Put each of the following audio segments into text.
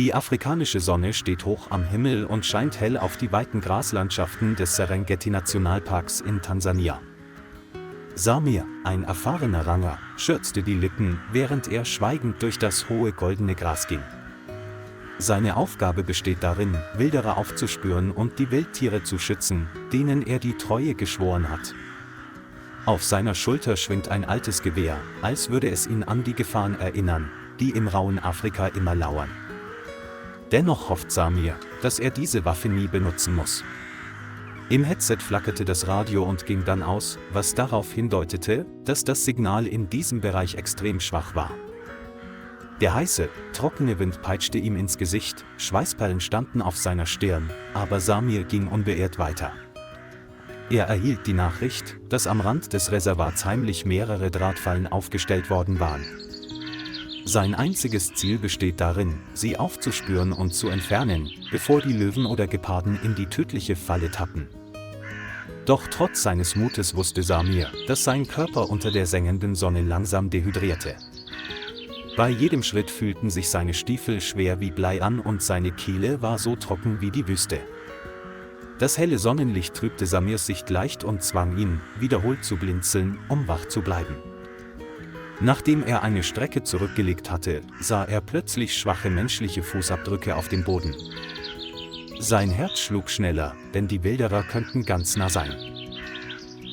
Die afrikanische Sonne steht hoch am Himmel und scheint hell auf die weiten Graslandschaften des Serengeti-Nationalparks in Tansania. Samir, ein erfahrener Ranger, schürzte die Lippen, während er schweigend durch das hohe goldene Gras ging. Seine Aufgabe besteht darin, Wilderer aufzuspüren und die Wildtiere zu schützen, denen er die Treue geschworen hat. Auf seiner Schulter schwingt ein altes Gewehr, als würde es ihn an die Gefahren erinnern, die im rauen Afrika immer lauern. Dennoch hofft Samir, dass er diese Waffe nie benutzen muss. Im Headset flackerte das Radio und ging dann aus, was darauf hindeutete, dass das Signal in diesem Bereich extrem schwach war. Der heiße, trockene Wind peitschte ihm ins Gesicht, Schweißperlen standen auf seiner Stirn, aber Samir ging unbeirrt weiter. Er erhielt die Nachricht, dass am Rand des Reservats heimlich mehrere Drahtfallen aufgestellt worden waren. Sein einziges Ziel besteht darin, sie aufzuspüren und zu entfernen, bevor die Löwen oder Geparden in die tödliche Falle tappen. Doch trotz seines Mutes wusste Samir, dass sein Körper unter der sengenden Sonne langsam dehydrierte. Bei jedem Schritt fühlten sich seine Stiefel schwer wie Blei an und seine Kehle war so trocken wie die Wüste. Das helle Sonnenlicht trübte Samirs Sicht leicht und zwang ihn, wiederholt zu blinzeln, um wach zu bleiben. Nachdem er eine Strecke zurückgelegt hatte, sah er plötzlich schwache menschliche Fußabdrücke auf dem Boden. Sein Herz schlug schneller, denn die Wilderer könnten ganz nah sein.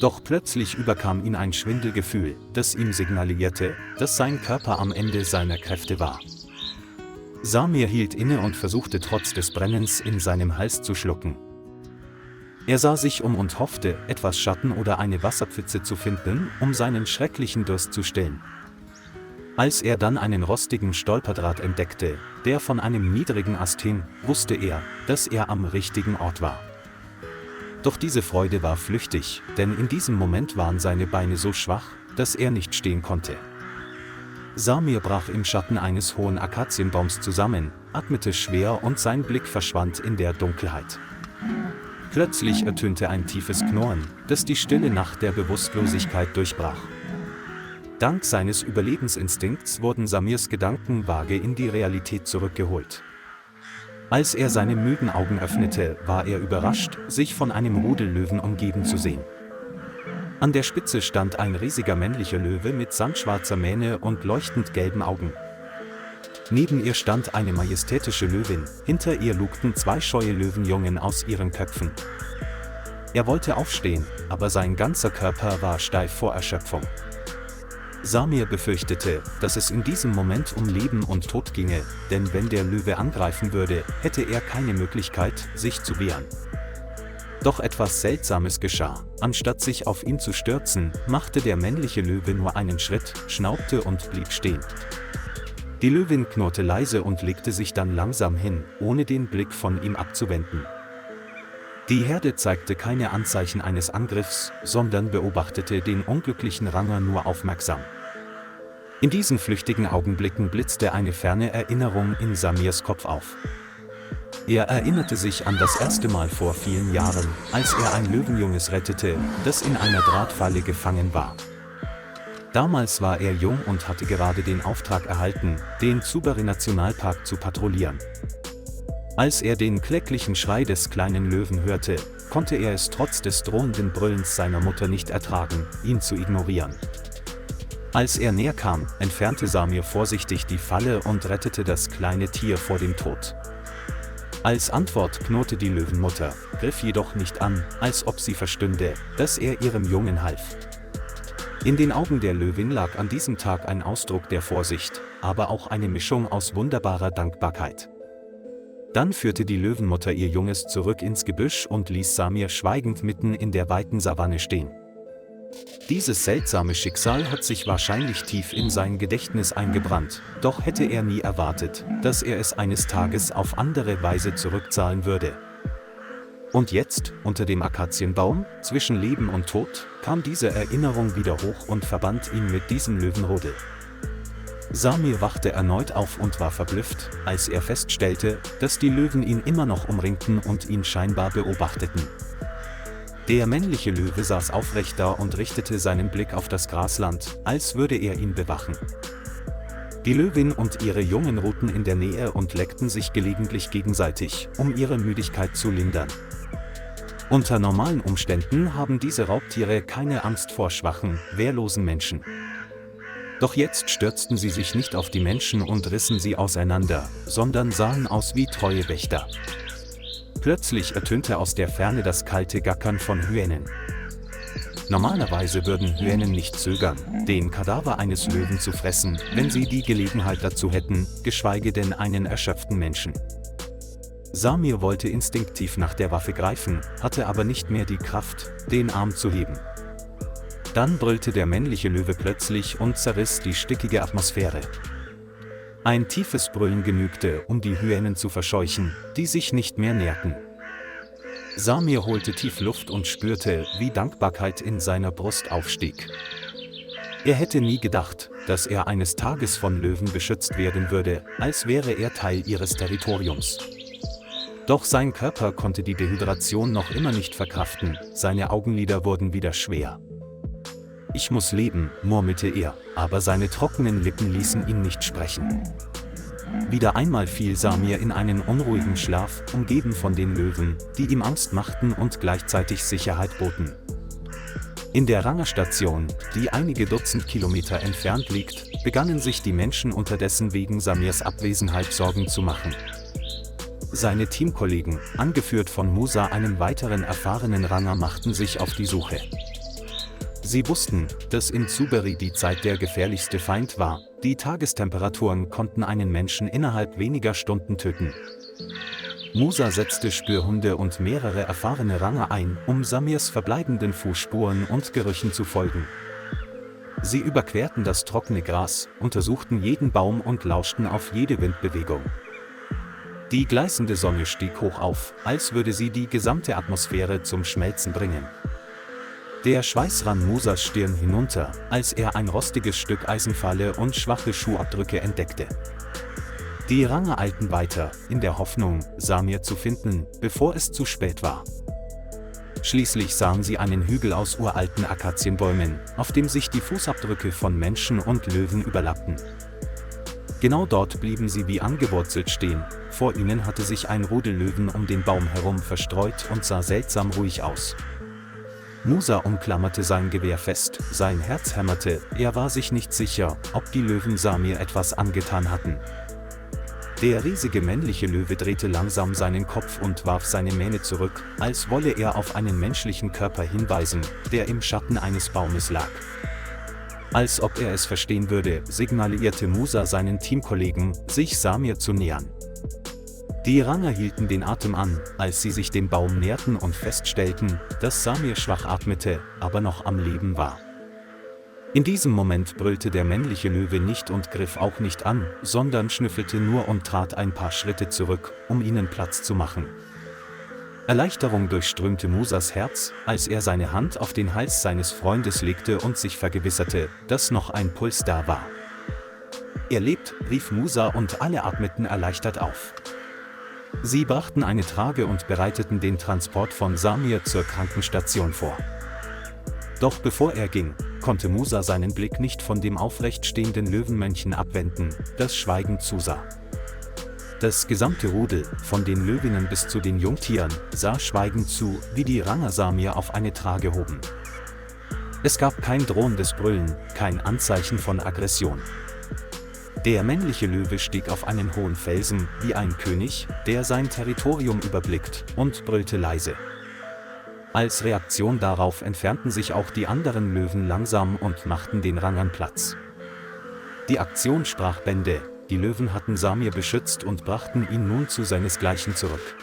Doch plötzlich überkam ihn ein Schwindelgefühl, das ihm signalisierte, dass sein Körper am Ende seiner Kräfte war. Samir hielt inne und versuchte trotz des Brennens in seinem Hals zu schlucken. Er sah sich um und hoffte, etwas Schatten oder eine Wasserpfütze zu finden, um seinen schrecklichen Durst zu stillen. Als er dann einen rostigen Stolperdraht entdeckte, der von einem niedrigen Ast hing, wusste er, dass er am richtigen Ort war. Doch diese Freude war flüchtig, denn in diesem Moment waren seine Beine so schwach, dass er nicht stehen konnte. Samir brach im Schatten eines hohen Akazienbaums zusammen, atmete schwer und sein Blick verschwand in der Dunkelheit. Plötzlich ertönte ein tiefes Knurren, das die stille Nacht der Bewusstlosigkeit durchbrach. Dank seines Überlebensinstinkts wurden Samirs Gedanken vage in die Realität zurückgeholt. Als er seine müden Augen öffnete, war er überrascht, sich von einem Rudel Löwen umgeben zu sehen. An der Spitze stand ein riesiger männlicher Löwe mit sandschwarzer Mähne und leuchtend gelben Augen. Neben ihr stand eine majestätische Löwin, hinter ihr lugten zwei scheue Löwenjungen aus ihren Köpfen. Er wollte aufstehen, aber sein ganzer Körper war steif vor Erschöpfung. Samir befürchtete, dass es in diesem Moment um Leben und Tod ginge, denn wenn der Löwe angreifen würde, hätte er keine Möglichkeit, sich zu wehren. Doch etwas Seltsames geschah. Anstatt sich auf ihn zu stürzen, machte der männliche Löwe nur einen Schritt, schnaubte und blieb stehen. Die Löwin knurrte leise und legte sich dann langsam hin, ohne den Blick von ihm abzuwenden. Die Herde zeigte keine Anzeichen eines Angriffs, sondern beobachtete den unglücklichen Ranger nur aufmerksam. In diesen flüchtigen Augenblicken blitzte eine ferne Erinnerung in Samirs Kopf auf. Er erinnerte sich an das erste Mal vor vielen Jahren, als er ein Löwenjunges rettete, das in einer Drahtfalle gefangen war. Damals war er jung und hatte gerade den Auftrag erhalten, den Tsuberi-Nationalpark zu patrouillieren. Als er den kläglichen Schrei des kleinen Löwen hörte, konnte er es trotz des drohenden Brüllens seiner Mutter nicht ertragen, ihn zu ignorieren. Als er näher kam, entfernte Samir vorsichtig die Falle und rettete das kleine Tier vor dem Tod. Als Antwort knurrte die Löwenmutter, griff jedoch nicht an, als ob sie verstünde, dass er ihrem Jungen half. In den Augen der Löwin lag an diesem Tag ein Ausdruck der Vorsicht, aber auch eine Mischung aus wunderbarer Dankbarkeit. Dann führte die Löwenmutter ihr Junges zurück ins Gebüsch und ließ Samir schweigend mitten in der weiten Savanne stehen. Dieses seltsame Schicksal hat sich wahrscheinlich tief in sein Gedächtnis eingebrannt, doch hätte er nie erwartet, dass er es eines Tages auf andere Weise zurückzahlen würde. Und jetzt, unter dem Akazienbaum, zwischen Leben und Tod, kam diese Erinnerung wieder hoch und verband ihn mit diesem Löwenrudel. Samir wachte erneut auf und war verblüfft, als er feststellte, dass die Löwen ihn immer noch umringten und ihn scheinbar beobachteten. Der männliche Löwe saß aufrecht da und richtete seinen Blick auf das Grasland, als würde er ihn bewachen. Die Löwin und ihre Jungen ruhten in der Nähe und leckten sich gelegentlich gegenseitig, um ihre Müdigkeit zu lindern. Unter normalen Umständen haben diese Raubtiere keine Angst vor schwachen, wehrlosen Menschen. Doch jetzt stürzten sie sich nicht auf die Menschen und rissen sie auseinander, sondern sahen aus wie treue Wächter. Plötzlich ertönte aus der Ferne das kalte Gackern von Hyänen. Normalerweise würden Hyänen nicht zögern, den Kadaver eines Löwen zu fressen, wenn sie die Gelegenheit dazu hätten, geschweige denn einen erschöpften Menschen. Samir wollte instinktiv nach der Waffe greifen, hatte aber nicht mehr die Kraft, den Arm zu heben. Dann brüllte der männliche Löwe plötzlich und zerriss die stickige Atmosphäre. Ein tiefes Brüllen genügte, um die Hyänen zu verscheuchen, die sich nicht mehr näherten. Samir holte tief Luft und spürte, wie Dankbarkeit in seiner Brust aufstieg. Er hätte nie gedacht, dass er eines Tages von Löwen beschützt werden würde, als wäre er Teil ihres Territoriums. Doch sein Körper konnte die Dehydration noch immer nicht verkraften, seine Augenlider wurden wieder schwer. »Ich muss leben«, murmelte er, aber seine trockenen Lippen ließen ihn nicht sprechen. Wieder einmal fiel Samir in einen unruhigen Schlaf, umgeben von den Löwen, die ihm Angst machten und gleichzeitig Sicherheit boten. In der Rangerstation, die einige Dutzend Kilometer entfernt liegt, begannen sich die Menschen unterdessen wegen Samirs Abwesenheit Sorgen zu machen. Seine Teamkollegen, angeführt von Musa, einem weiteren erfahrenen Ranger, machten sich auf die Suche. Sie wussten, dass in Zuberi die Zeit der gefährlichste Feind war. Die Tagestemperaturen konnten einen Menschen innerhalb weniger Stunden töten. Musa setzte Spürhunde und mehrere erfahrene Ranger ein, um Samirs verbleibenden Fußspuren und Gerüchen zu folgen. Sie überquerten das trockene Gras, untersuchten jeden Baum und lauschten auf jede Windbewegung. Die gleißende Sonne stieg hoch auf, als würde sie die gesamte Atmosphäre zum Schmelzen bringen. Der Schweiß rann Musas Stirn hinunter, als er ein rostiges Stück Eisenfalle und schwache Schuhabdrücke entdeckte. Die Ranger eilten weiter, in der Hoffnung, Samir zu finden, bevor es zu spät war. Schließlich sahen sie einen Hügel aus uralten Akazienbäumen, auf dem sich die Fußabdrücke von Menschen und Löwen überlappten. Genau dort blieben sie wie angewurzelt stehen, vor ihnen hatte sich ein Rudel Löwen um den Baum herum verstreut und sah seltsam ruhig aus. Musa umklammerte sein Gewehr fest, sein Herz hämmerte, er war sich nicht sicher, ob die Löwen Samir etwas angetan hatten. Der riesige männliche Löwe drehte langsam seinen Kopf und warf seine Mähne zurück, als wolle er auf einen menschlichen Körper hinweisen, der im Schatten eines Baumes lag. Als ob er es verstehen würde, signalisierte Musa seinen Teamkollegen, sich Samir zu nähern. Die Ranger hielten den Atem an, als sie sich dem Baum näherten und feststellten, dass Samir schwach atmete, aber noch am Leben war. In diesem Moment brüllte der männliche Löwe nicht und griff auch nicht an, sondern schnüffelte nur und trat ein paar Schritte zurück, um ihnen Platz zu machen. Erleichterung durchströmte Musas Herz, als er seine Hand auf den Hals seines Freundes legte und sich vergewisserte, dass noch ein Puls da war. »Er lebt«, rief Musa und alle atmeten erleichtert auf. Sie brachten eine Trage und bereiteten den Transport von Samir zur Krankenstation vor. Doch bevor er ging, konnte Musa seinen Blick nicht von dem aufrecht stehenden Löwenmännchen abwenden, das schweigend zusah. Das gesamte Rudel, von den Löwinnen bis zu den Jungtieren, sah schweigend zu, wie die Ranger Samir auf eine Trage hoben. Es gab kein drohendes Brüllen, kein Anzeichen von Aggression. Der männliche Löwe stieg auf einen hohen Felsen, wie ein König, der sein Territorium überblickt, und brüllte leise. Als Reaktion darauf entfernten sich auch die anderen Löwen langsam und machten den Rangern Platz. Die Aktion sprach Bände, die Löwen hatten Samir beschützt und brachten ihn nun zu seinesgleichen zurück.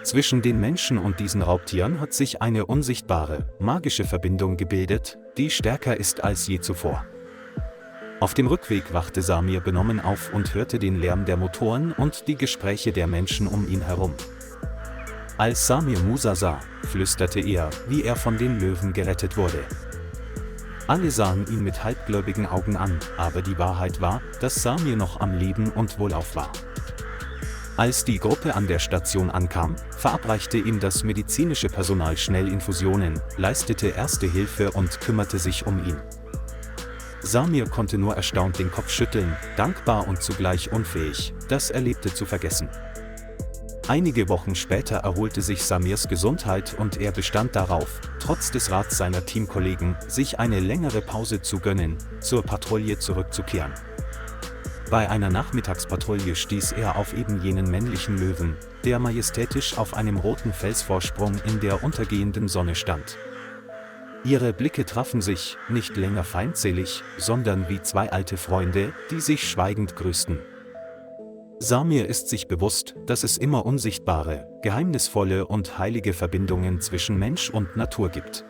Zwischen den Menschen und diesen Raubtieren hat sich eine unsichtbare, magische Verbindung gebildet, die stärker ist als je zuvor. Auf dem Rückweg wachte Samir benommen auf und hörte den Lärm der Motoren und die Gespräche der Menschen um ihn herum. Als Samir Musa sah, flüsterte er, wie er von den Löwen gerettet wurde. Alle sahen ihn mit halbgläubigen Augen an, aber die Wahrheit war, dass Samir noch am Leben und wohlauf war. Als die Gruppe an der Station ankam, verabreichte ihm das medizinische Personal schnell Infusionen, leistete erste Hilfe und kümmerte sich um ihn. Samir konnte nur erstaunt den Kopf schütteln, dankbar und zugleich unfähig, das Erlebte zu vergessen. Einige Wochen später erholte sich Samirs Gesundheit und er bestand darauf, trotz des Rats seiner Teamkollegen, sich eine längere Pause zu gönnen, zur Patrouille zurückzukehren. Bei einer Nachmittagspatrouille stieß er auf eben jenen männlichen Löwen, der majestätisch auf einem roten Felsvorsprung in der untergehenden Sonne stand. Ihre Blicke trafen sich, nicht länger feindselig, sondern wie zwei alte Freunde, die sich schweigend grüßten. Samir ist sich bewusst, dass es immer unsichtbare, geheimnisvolle und heilige Verbindungen zwischen Mensch und Natur gibt.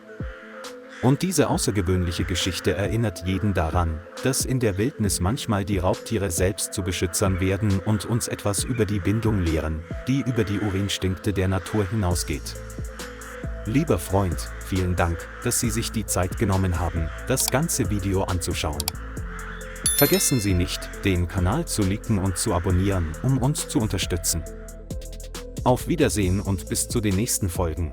Und diese außergewöhnliche Geschichte erinnert jeden daran, dass in der Wildnis manchmal die Raubtiere selbst zu Beschützern werden und uns etwas über die Bindung lehren, die über die Urinstinkte der Natur hinausgeht. Lieber Freund, vielen Dank, dass Sie sich die Zeit genommen haben, das ganze Video anzuschauen. Vergessen Sie nicht, den Kanal zu liken und zu abonnieren, um uns zu unterstützen. Auf Wiedersehen und bis zu den nächsten Folgen.